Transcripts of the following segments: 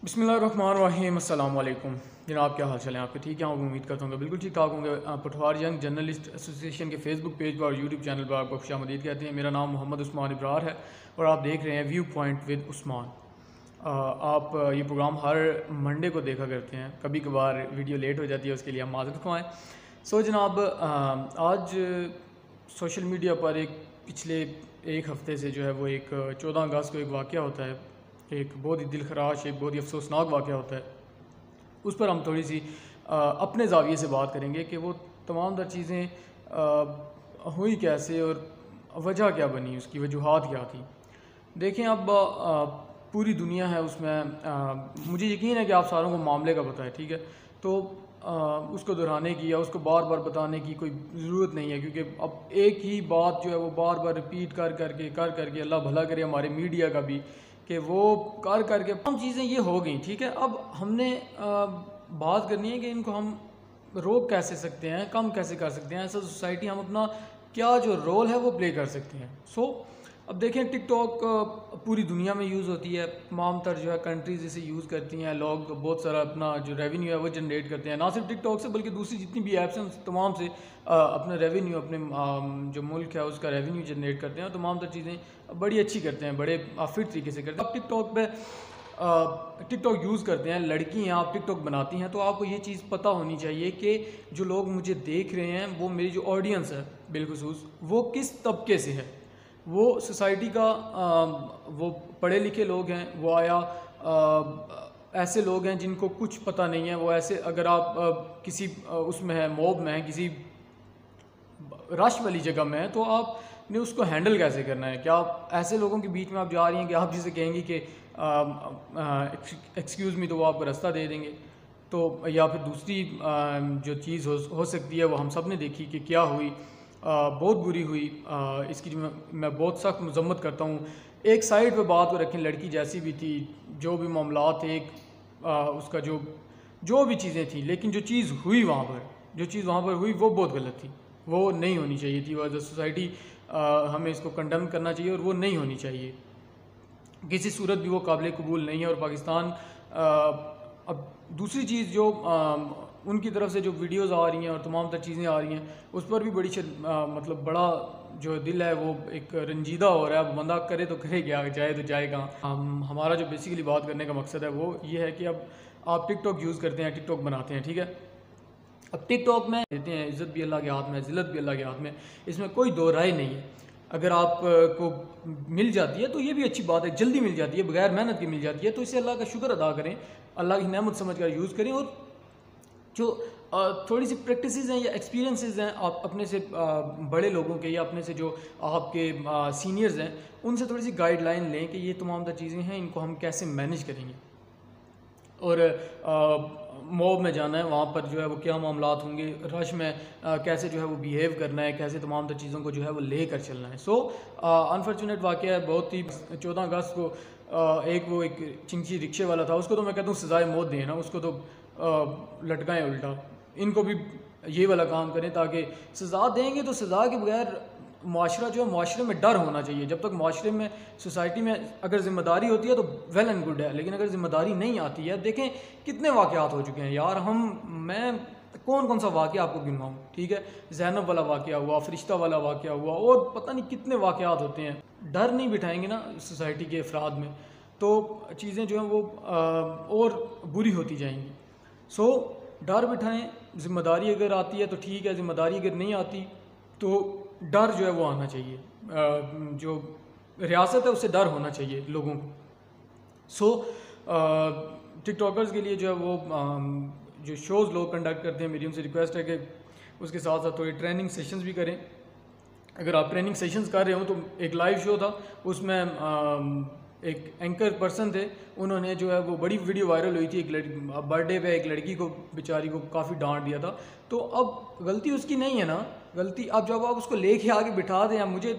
बिस्मिल्लाहिर्रहमानिर्रहीम अस्सलाम वालेकुम जनाब, क्या हाल चाल है आपके? ठीक है, आप उम्मीद करता हूँ बिल्कुल ठीक ठाक होंगे। पठवार यंग जर्नलिस्ट एसोसिएशन के फेसबुक पेज पर और यूट्यूब चैनल पर आपको खुशामदीद कहते हैं। मेरा नाम मोहम्मद उस्मान इब्रार है और आप देख रहे हैं व्यू पॉइंट विद उस्मान। आप ये प्रोग्राम हर मंडे को देखा करते हैं, कभी कभार वीडियो लेट हो जाती है, उसके लिए हम माज़रत ख्वाएँ। सो जनाब, आज सोशल मीडिया पर एक पिछले एक हफ़्ते से जो है वो एक 14 अगस्त को एक वाक़या होता है, एक बहुत ही दिल खराश, एक बहुत ही अफसोसनाक वाक़या होता है। उस पर हम थोड़ी सी अपने ज़ाविये से बात करेंगे कि वो तमाम तर चीज़ें हुई कैसे और वजह क्या बनी, उसकी वजूहात क्या थी। देखें, अब पूरी दुनिया है उसमें, मुझे यकीन है कि आप सारों को मामले का पता है, ठीक है। तो उसको दोहराने की या उसको बार बार बताने की कोई ज़रूरत नहीं है, क्योंकि अब एक ही बात जो है वो बार बार रिपीट कर करके अल्लाह भला करे हमारे मीडिया का भी, कि वो कर करके तमाम चीज़ें ये हो गई, ठीक है। अब हमने बात करनी है कि इनको हम रोक कैसे सकते हैं, कम कैसे कर सकते हैं, ऐसा सोसाइटी हम अपना क्या जो रोल है वो प्ले कर सकते हैं। अब देखें, टिकटॉक पूरी दुनिया में यूज़ होती है, तमाम तर जो है कंट्रीज़ इसे यूज़ करती हैं, लोग बहुत सारा अपना जो रेवेन्यू है वो जनरेट करते हैं, ना सिर्फ टिकटॉक से बल्कि दूसरी जितनी भी ऐप्स हैं उन तमाम से अपना रेवेन्यू, अपने जो मुल्क है उसका रेवेन्यू जनरेट करते हैं, और तमाम तर चीज़ें बड़ी अच्छी करते हैं, बड़े फिट तरीके से करते हैं। अब टिकटॉक पे टिकटॉक यूज़ करते हैं, लड़की हैं, आप टिकटॉक बनाती हैं, तो आपको ये चीज़ पता होनी चाहिए कि जो लोग मुझे देख रहे हैं, वो मेरी जो ऑडियंस है बिलखुसूस, वो किस तबके से है। वो सोसाइटी का वो पढ़े लिखे लोग हैं, वो ऐसे लोग हैं जिनको कुछ पता नहीं है, वो ऐसे, अगर आप किसी उसमें है, मॉब में है, किसी रश वाली जगह में है, तो आपने उसको हैंडल कैसे करना है। क्या आप ऐसे लोगों के बीच में आप जा रही हैं कि आप जिसे कहेंगी कि एक्सक्यूज़ मी, तो वो आपको रास्ता दे देंगे। तो या फिर दूसरी जो चीज़ हो सकती है, वो हम सब ने देखी कि क्या हुई, बहुत बुरी हुई। इसकी मैं बहुत सख्त मजम्मत करता हूँ। एक साइड पे बात को रखें, लड़की जैसी भी थी, जो भी मामला थे, उसका जो भी चीज़ें थी, लेकिन जो चीज़ हुई वहाँ पर हुई वो बहुत गलत थी, वो नहीं होनी चाहिए थी। एज अ सोसाइटी हमें इसको कंडेम करना चाहिए और वो नहीं होनी चाहिए, किसी सूरत भी वो काबिल कबूल नहीं है। और पाकिस्तान अब दूसरी चीज़ जो उनकी तरफ से जो वीडियोस आ रही हैं और तमाम तर चीज़ें आ रही हैं, उस पर भी बड़ी मतलब बड़ा जो दिल है वो एक रंजीदा हो रहा है। अब बंदा करे तो करे क्या, जाए तो जाएगा। हमारा जो बेसिकली बात करने का मकसद है वो ये है कि अब आप टिकटॉक यूज़ करते हैं, टिकटॉक बनाते हैं, ठीक है। अब टिकटॉक में देते हैं, इज़्ज़त भी अल्लाह के हाथ में, ज़िल्लत भी अल्लाह के हाथ में, इसमें कोई दो राय नहीं है। अगर आप को मिल जाती है तो ये भी अच्छी बात है, जल्दी मिल जाती है, बगैर मेहनत की मिल जाती है, तो इसे अल्लाह का शुक्र अदा करें, अल्लाह की नेमत समझ कर यूज़ करें। और जो थोड़ी सी प्रैक्टिसेस हैं या एक्सपीरियंसेस हैं आप अपने से बड़े लोगों के या अपने से जो आपके सीनियर्स हैं, उनसे थोड़ी सी गाइडलाइन लें कि ये तमाम तर चीज़ें हैं, इनको हम कैसे मैनेज करेंगे। और मॉब में जाना है, वहाँ पर जो है वो क्या मामलात होंगे, रश में कैसे जो है वो बिहेव करना है, कैसे तमाम तर चीज़ों को जो है वो ले कर चलना है। अनफॉर्चुनेट वाक़या है, बहुत ही 14 अगस्त को एक चिंची रिक्शे वाला था, उसको तो मैं कहता हूँ सज़ाए मौत दें ना, उसको तो लटकाएं उल्टा। इनको भी ये वाला काम करें, ताकि सज़ा देंगे तो सज़ा के बगैर माशरा जो है, माशरे में डर होना चाहिए। जब तक माशरे में, सोसाइटी में अगर ज़िम्मेदारी होती है तो वेल एंड गुड है, लेकिन अगर ज़िम्मेदारी नहीं आती है, देखें कितने वाक़यात हो चुके हैं यार। मैं कौन सा वाक़या आपको गिनवाऊँ, ठीक है। ज़ैनब वाला वाक़या हुआ, फ़रिश्ता वाला वाक़या हुआ, और पता नहीं कितने वाक़यात होते हैं। डर नहीं बिठाएंगे ना सोसाइटी के अफराद में, तो चीज़ें जो हैं वो और बुरी होती जाएंगी। डर बिठाएं, ज़िम्मेदारी अगर आती है तो ठीक है, ज़िम्मेदारी अगर नहीं आती तो डर जो है वो आना चाहिए। जो रियासत है उससे डर होना चाहिए लोगों को। टिकटॉकर्स के लिए जो है वो जो शोज़ लोग कंडक्ट करते हैं, मेरी उनसे रिक्वेस्ट है कि उसके साथ साथ थोड़ी ट्रेनिंग सेशंस भी करें। अगर आप ट्रेनिंग सेशंस कर रहे हो तो एक लाइव शो था, उसमें एक एंकर पर्सन थे, उन्होंने जो है वो बड़ी वीडियो वायरल हुई थी, एक लड़की बर्थडे पे एक लड़की को बेचारी को काफ़ी डांट दिया था। तो अब गलती उसकी नहीं है ना, गलती अब जब आप उसको लेके आके बिठा दें, या मुझे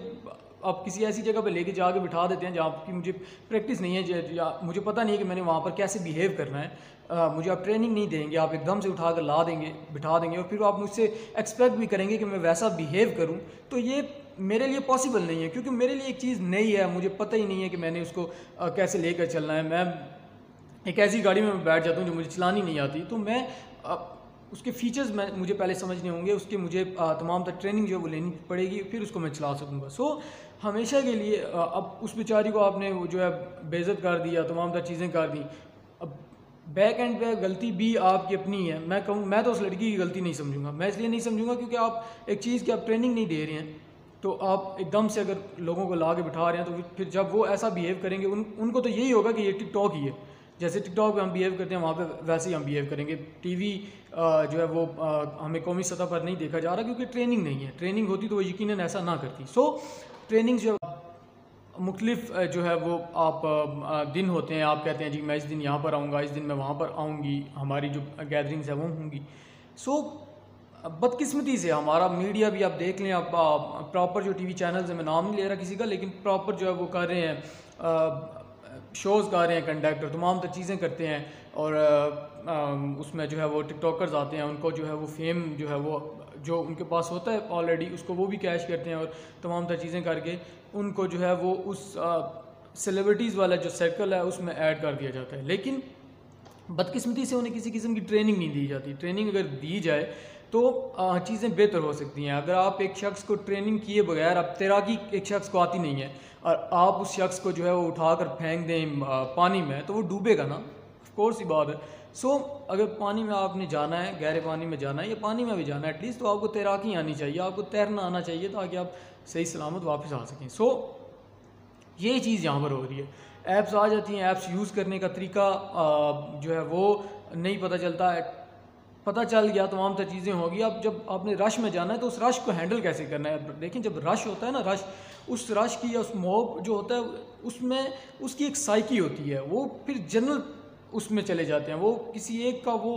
आप किसी ऐसी जगह पे लेके जाके बिठा देते हैं जहाँ की मुझे प्रैक्टिस नहीं है, या मुझे पता नहीं है कि मैंने वहाँ पर कैसे बिहेव करना है, मुझे आप ट्रेनिंग नहीं देंगे, आप एकदम से उठा कर ला देंगे, बिठा देंगे, और फिर आप मुझसे एक्सपेक्ट भी करेंगे कि मैं वैसा बिहेव करूँ, तो ये मेरे लिए पॉसिबल नहीं है। क्योंकि मेरे लिए एक चीज़ नई है, मुझे पता ही नहीं है कि मैंने उसको कैसे लेकर चलना है। मैं एक ऐसी गाड़ी में मैं बैठ जाता हूँ जो मुझे चलानी नहीं आती, तो मैं उसके फीचर्स मुझे पहले समझने होंगे, उसके मुझे तमाम तर ट्रेनिंग जो है वो लेनी पड़ेगी, फिर उसको मैं चला सकूँगा। सो हमेशा के लिए अब उस बेचारी को आपने वो जो है बेइज्जत कर दिया, तमाम तर चीज़ें कर दी। अब बैक एंड पे गलती भी आपकी अपनी है। मैं तो उस लड़की की गलती नहीं समझूंगा। मैं इसलिए नहीं समझूंगा क्योंकि आप एक चीज़ की आप ट्रेनिंग नहीं दे रहे हैं, तो आप एकदम से अगर लोगों को ला के बिठा रहे हैं, तो फिर जब वो ऐसा बिहेव करेंगे, उनको तो यही होगा कि ये टिकटॉक ही है। जैसे टिकटॉक पे हम बिहेव करते हैं, वहाँ पे वैसे ही हम बिहेव करेंगे। टीवी जो है वो हमें कौमी सतह पर नहीं देखा जा रहा क्योंकि ट्रेनिंग नहीं है। ट्रेनिंग होती तो वो यकीनन ऐसा ना करती। सो ट्रेनिंग जो मुख्तलिफ जो है वो आप दिन होते हैं, आप कहते हैं जी मैं इस दिन यहाँ पर आऊँगा, इस दिन मैं वहाँ पर आऊँगी, हमारी जो गैदरिंग्स है वो होंगी। सो बदकिस्मती से हमारा मीडिया भी आप देख लें, आप प्रॉपर जो टीवी चैनल्स हैं, मैं नाम नहीं ले रहा किसी का, लेकिन प्रॉपर जो है वो कर रहे हैं, शोज़ कर रहे हैं, कंडक्टर तमाम तर चीज़ें करते हैं, और उसमें जो है वो टिकटॉकर्स आते हैं, उनको जो है वो फेम जो है वो जो उनके पास होता है ऑलरेडी, उसको वो भी कैश करते हैं, और तमाम तर चीज़ें करके उनको जो है वो उस सेलिब्रिटीज़ वाला जो सर्कल है उसमें ऐड कर दिया जाता है। लेकिन बदकिस्मती से उन्हें किसी किस्म की ट्रेनिंग नहीं दी जाती। ट्रेनिंग अगर दी जाए तो चीज़ें बेहतर हो सकती हैं। अगर आप एक शख्स को ट्रेनिंग किए बगैर, अब तैराकी एक शख्स को आती नहीं है और आप उस शख्स को जो है वो उठाकर फेंक दें पानी में, तो वो डूबेगा ना, ऑफ कोर्स ही बात है। सो अगर पानी में आपने जाना है, गहरे पानी में जाना है या पानी में भी जाना है एटलीस्ट, तो आपको तैराकी आनी चाहिए, आपको तैरना आना चाहिए, ताकि आप सही सलामत वापस आ सकें। सो ये चीज़ यहाँ पर हो रही है। ऐप्स आ जाती हैं, ऐप्स यूज़ करने का तरीका जो है वो नहीं पता चलता है। पता चल गया तमाम तर चीज़ें होगी। अब जब आपने रश में जाना है तो उस रश को हैंडल कैसे करना है। देखें, जब रश होता है ना, उस रश की या उस मॉब जो होता है उसमें उसकी एक साइकी होती है, वो फिर जनरल उसमें चले जाते हैं। वो किसी एक का वो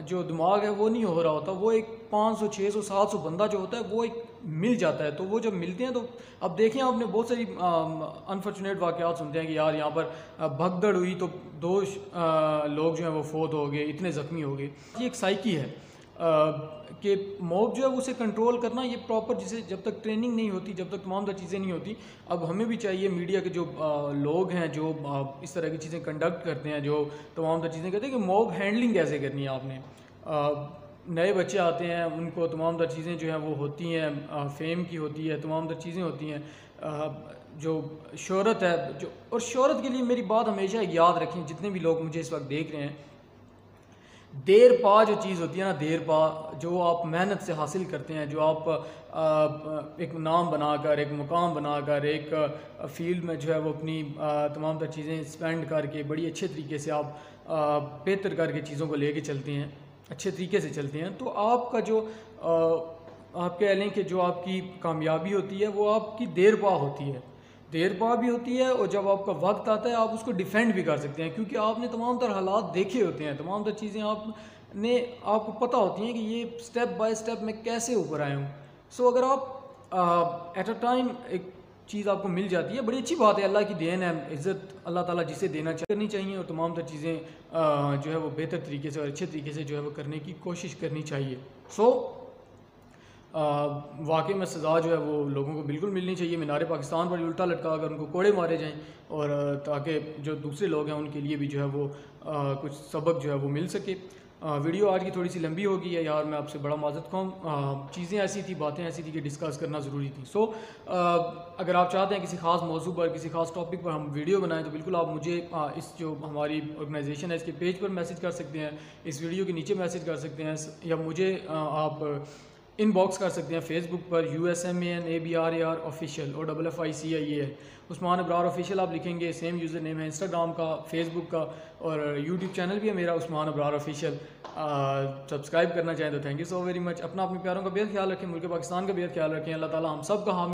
जो दिमाग है वो नहीं हो रहा होता, वो एक 500 600 700 बंदा जो होता है वो एक मिल जाता है। तो वो जब मिलते हैं, तो अब देखें आपने बहुत सारी अनफॉर्चुनेट वाक़यात सुनते हैं कि यार यहाँ पर भगदड़ हुई तो 2 लोग जो हैं वो फोत हो गए, इतने ज़ख्मी हो गए। ये एक साइकी है कि मॉब जो है उसे कंट्रोल करना, ये प्रॉपर, जिसे जब तक ट्रेनिंग नहीं होती, जब तक तमाम चीज़ें नहीं होती। अब हमें भी चाहिए, मीडिया के जो लोग हैं जो इस तरह की चीज़ें कंडक्ट करते हैं, जो तमाम चीज़ें करते हैं, कि मॉब हैंडलिंग कैसे करनी है आपने। नए बच्चे आते हैं, उनको तमाम तर चीज़ें जो हैं वो होती हैं, फेम की होती है, तमाम तर चीज़ें होती हैं, जो शोहरत है, जो और शोहरत के लिए मेरी बात हमेशा याद रखें, जितने भी लोग मुझे इस वक्त देख रहे हैं, देर पा जो चीज़ होती है ना, देर पा जो आप मेहनत से हासिल करते हैं, जो आप एक नाम बनाकर, एक मुकाम बनाकर, एक फील्ड में जो है वो अपनी तमाम तर चीज़ें स्पेंड करके बड़ी अच्छे तरीके से आप बेहतर करके चीज़ों को लेके चलते हैं, अच्छे तरीके से चलते हैं, तो आपका जो आप कह लें कि जो आपकी कामयाबी होती है वो आपकी देर पा होती है, देर पा भी होती है। और जब आपका वक्त आता है आप उसको डिफेंड भी कर सकते हैं, क्योंकि आपने तमाम तर हालात देखे होते हैं, तमाम तर चीज़ें आपको पता होती हैं कि ये स्टेप बाय स्टेप मैं कैसे ऊपर आया हूँ। सो अगर आप एट अ टाइम एक चीज़ आपको मिल जाती है, बड़ी अच्छी बात है, अल्लाह की देन है, इज़्ज़त अल्लाह ताला जिसे देना करनी चाहिए, और तमाम तर चीज़ें जो है वो बेहतर तरीके से और अच्छे तरीके से जो है वो करने की कोशिश करनी चाहिए। सो वाकई में सज़ा जो है वो लोगों को बिल्कुल मिलनी चाहिए। मीनार पाकिस्तान पर उल्टा लटका अगर उनको कोड़े मारे जाएं, और ताकि जो दूसरे लोग हैं उनके लिए भी जो है वो कुछ सबक जो है वो मिल सके। वीडियो आज की थोड़ी सी लंबी हो गई है यार, मैं आपसे बड़ा माज़रत खाऊँ, चीज़ें ऐसी थी, बातें ऐसी थी कि डिस्कस करना ज़रूरी थी। सो अगर आप चाहते हैं किसी ख़ास मौजू पर, किसी ख़ास टॉपिक पर हम वीडियो बनाएं, तो बिल्कुल आप मुझे इस जो हमारी ऑर्गेनाइजेशन है इसके पेज पर मैसेज कर सकते हैं, इस वीडियो के नीचे मैसेज कर सकते हैं, या मुझे आप इनबॉक्स कर सकते हैं फेसबुक पर USMANABRAR ऑफिशियल और FFICIA है, उस्मान अबरार ऑफिशियल आप लिखेंगे, सेम यूज़र नेम है इंस्टाग्राम का, फेसबुक का, और यूट्यूब चैनल भी है मेरा उस्मान अबरार ऑफिशियल। सब्सक्राइब करना चाहें तो thank you so very much. अपना अपने प्यारों का बेहद ख्याल रखें, मुल्क पाकिस्तान का बेहद ख्याल रखें। अल्लाह ताला हम सब का हामी